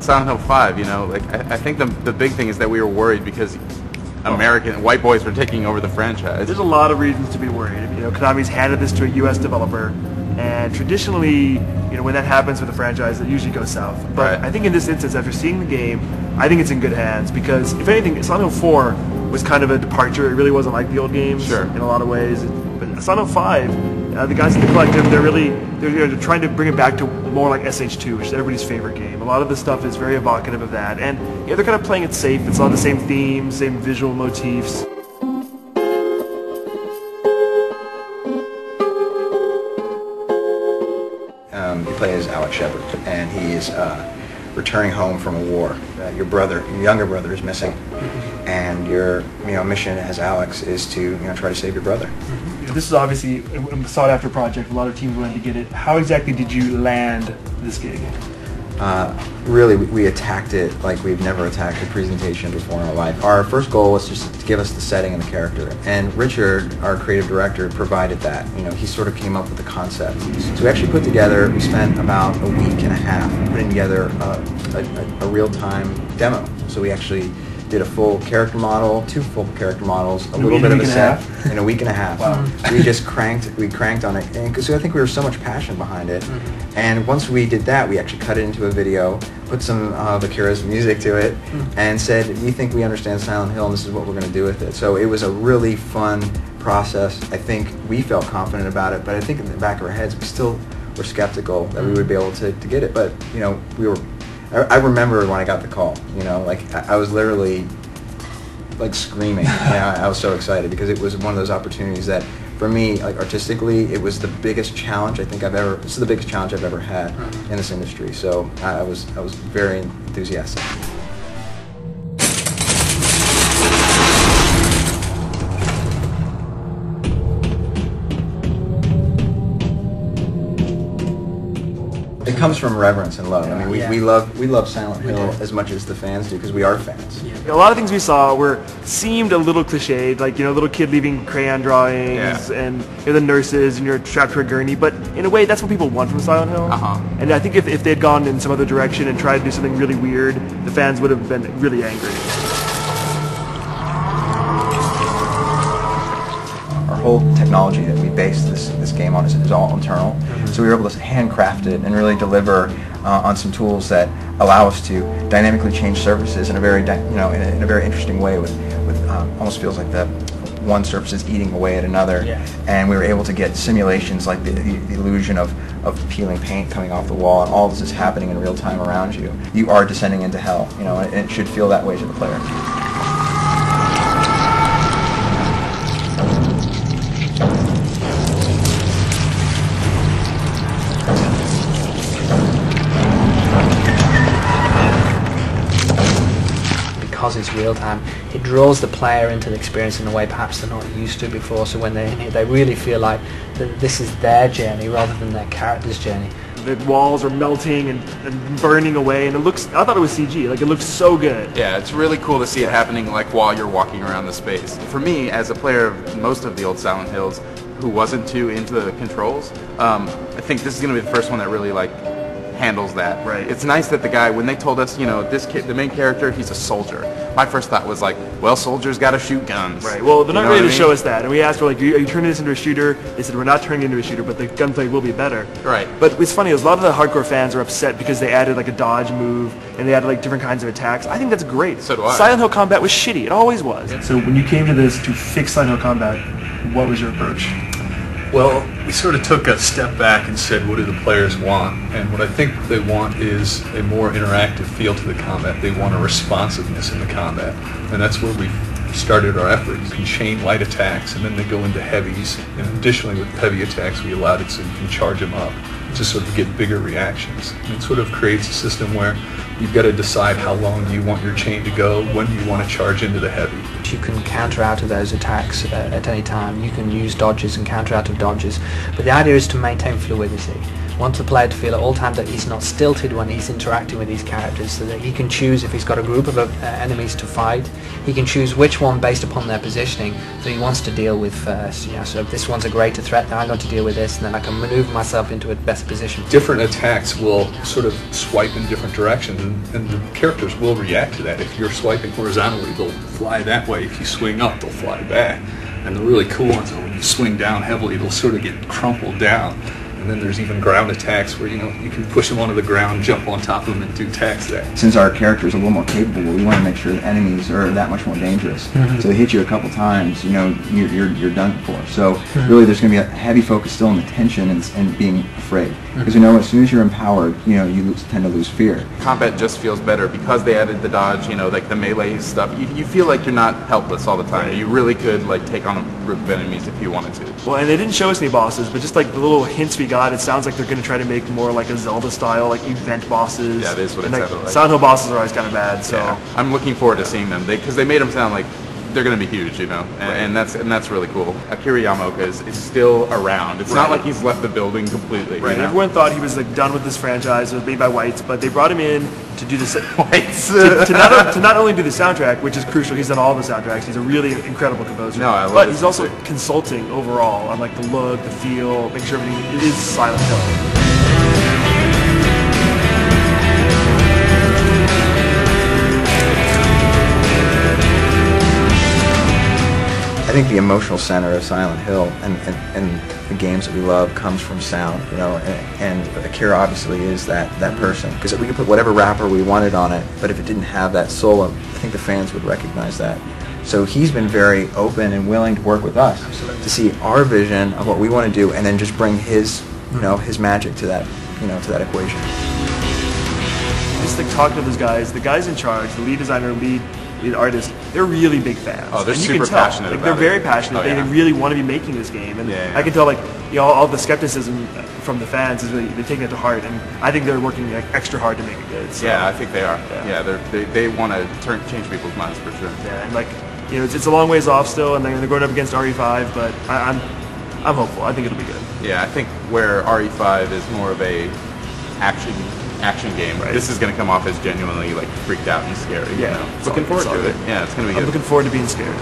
Silent Hill 5, you know, like I think the big thing is that we were worried because American white boys were taking over the franchise. There's a lot of reasons to be worried. You know, Konami's handed this to a U.S. developer, and traditionally, you know, when that happens with a franchise, it usually goes south. But I think in this instance, after seeing the game, I think it's in good hands because, if anything, Silent Hill 4 was kind of a departure. It really wasn't like the old games in a lot of ways. But Silent Hill 5, the guys in the collective, they're trying to bring it back to more like SH2, which is everybody's favorite game. A lot of the stuff is very evocative of that, and yeah, they're kind of playing it safe. It's on the same themes, same visual motifs. You play as Alex Shepard, and he is returning home from a war. Your younger brother, is missing, and your mission as Alex is to try to save your brother. This is obviously a sought-after project. A lot of teams wanted to get it. How exactly did you land this gig? Really, we attacked it like we've never attacked a presentation before in our life. Our first goal was just to give us the setting and the character, and Richard, our creative director, provided that. He sort of came up with the concept. So we actually we spent about a week and a half putting together a real-time demo. So we actually did a full character model, 2 full character models, a little bit of a set in a week and a half. Wow. We cranked on it, because I think we were so much passion behind it. And once we did that, we actually cut it into a video, put some of Akira's music to it, and said, we think we understand Silent Hill, and this is what we're going to do with it. So it was a really fun process. I think we felt confident about it, but I think in the back of our heads, we still were skeptical that we would be able to get it. But we were. I remember when I got the call, like I was literally like screaming. I was so excited because it was one of those opportunities that, for me, like artistically, it was the biggest challenge this is the biggest challenge I've ever had in this industry. So I was very enthusiastic. It comes from reverence and love. I mean, we love Silent Hill as much as the fans do because we are fans. A lot of things we saw seemed a little cliched, like a little kid leaving crayon drawings and the nurses and you're strapped to a gurney. But in a way, that's what people want from Silent Hill. And I think if they had gone in some other direction and tried to do something really weird, the fans would have been really angry. Our whole technology that we based this game on is all internal. So we were able to handcraft it and really deliver on some tools that allow us to dynamically change surfaces in a very in a very interesting way. With almost feels like the one surface is eating away at another, and we were able to get simulations like the illusion of peeling paint coming off the wall, and all this is happening in real time around you. You are descending into hell, and it should feel that way to the player. Because it's real time, it draws the player into the experience in a way perhaps they're not used to before. So when they really feel like that this is their journey rather than their character's journey. The walls are melting and burning away, and I thought it was CG. Like, it looks so good. Yeah, it's really cool to see it happening like while you're walking around the space. For me, as a player of most of the old Silent Hills who wasn't too into the controls, I think this is going to be the first one that really handles that. Right. It's nice that the guy, when they told us, this kid, the main character, he's a soldier. My first thought was well, soldiers got to shoot guns. Right. Well, they're not ready to show us that, and we asked, are you turning this into a shooter? They said, we're not turning it into a shooter, but the gunplay will be better. Right. But it's funny, a lot of the hardcore fans are upset because they added a dodge move, and they added different kinds of attacks. I think that's great. So do I. Silent Hill combat was shitty. It always was. So when you came to this to fix Silent Hill combat, what was your approach? Well, we sort of took a step back and said, what do the players want? And what I think they want is a more interactive feel to the combat. They want a responsiveness in the combat. And that's where we started our efforts. You can chain light attacks, and then they go into heavies. And additionally, with heavy attacks, we allowed it so you can charge them up to sort of get bigger reactions. And it sort of creates a system where you've got to decide how long you want your chain to go, when you want to charge into the heavy. You can counter out of those attacks at any time. You can use dodges and counter out of dodges. But the idea is to maintain fluidity. want the player to feel at all times that he's not stilted when he's interacting with these characters, so that he can choose if he's got a group of enemies to fight. He can choose which one based upon their positioning that he wants to deal with first. You know, so if this one's a greater threat, then I'm going to deal with this, and then I can maneuver myself into a better position. Different attacks will sort of swipe in different directions, and the characters will react to that. If you're swiping horizontally, they'll fly that way. If you swing up, they'll fly back. And the really cool ones are when you swing down heavily, they'll sort of get crumpled down. And then there's even ground attacks where, you know, you can push them onto the ground, jump on top of them, and do attacks there. Since our character is a little more capable, we want to make sure the enemies are that much more dangerous. So they hit you a couple times, you know, you're done for. So really, there's going to be a heavy focus still on the tension and being afraid, because you know, as soon as you're empowered, you know, you tend to lose fear. Combat just feels better because they added the dodge, you know, like the melee stuff. You feel like you're not helpless all the time. You really could like take on a group of enemies if you wanted to. Well, and they didn't show us any bosses, but just like the little hints we got, it sounds like they're going to try to make more like a Zelda style, like event bosses. Yeah, that is what it like, sounded like. Silent Hill bosses are always kind of bad, so Yeah. I'm looking forward to seeing them because they made them sound like they're going to be huge, you know, and that's really cool. Akira Yamaoka is still around. It's not like he's left the building completely. Right. You know? Everyone thought he was like done with this franchise. It was made by Whites, but they brought him in to do this Whites. to not only do the soundtrack, which is crucial. He's done all the soundtracks. He's a really incredible composer. No, I love But his he's also music. consulting overall on like the look, the feel, making sure everything is Silent Hill. I think the emotional center of Silent Hill and the games that we love comes from sound, you know, and Akira obviously is that person, because we could put whatever wrapper we wanted on it, but if it didn't have that soul, I think the fans would recognize that. So he's been very open and willing to work with us to see our vision of what we want to do, and then just bring his, you know, his magic to that, you know, to that equation. Just like talking to those guys, the guys in charge, the lead designer, lead artist, they're really big fans. Oh, they're and you super can tell. passionate Like, about they're it. very passionate. Oh, yeah. They really want to be making this game, and Yeah, yeah. I can tell, like, you know, all the skepticism from the fans is really, they're taking it to heart, and I think they're working like, extra hard to make it good. So, Yeah, I think they are. Yeah. Yeah, they want to change people's minds for sure. yeah, and like, you know, it's a long ways off still, and they're going up against RE5, but I'm hopeful. I think it'll be good. Yeah, I think where RE5 is more of a action game. Right. This is going to come off as genuinely like freaked out and scary. Yeah, You know? it's Looking all forward good. to it. Yeah, it's going to be I'm good. looking forward to being scared.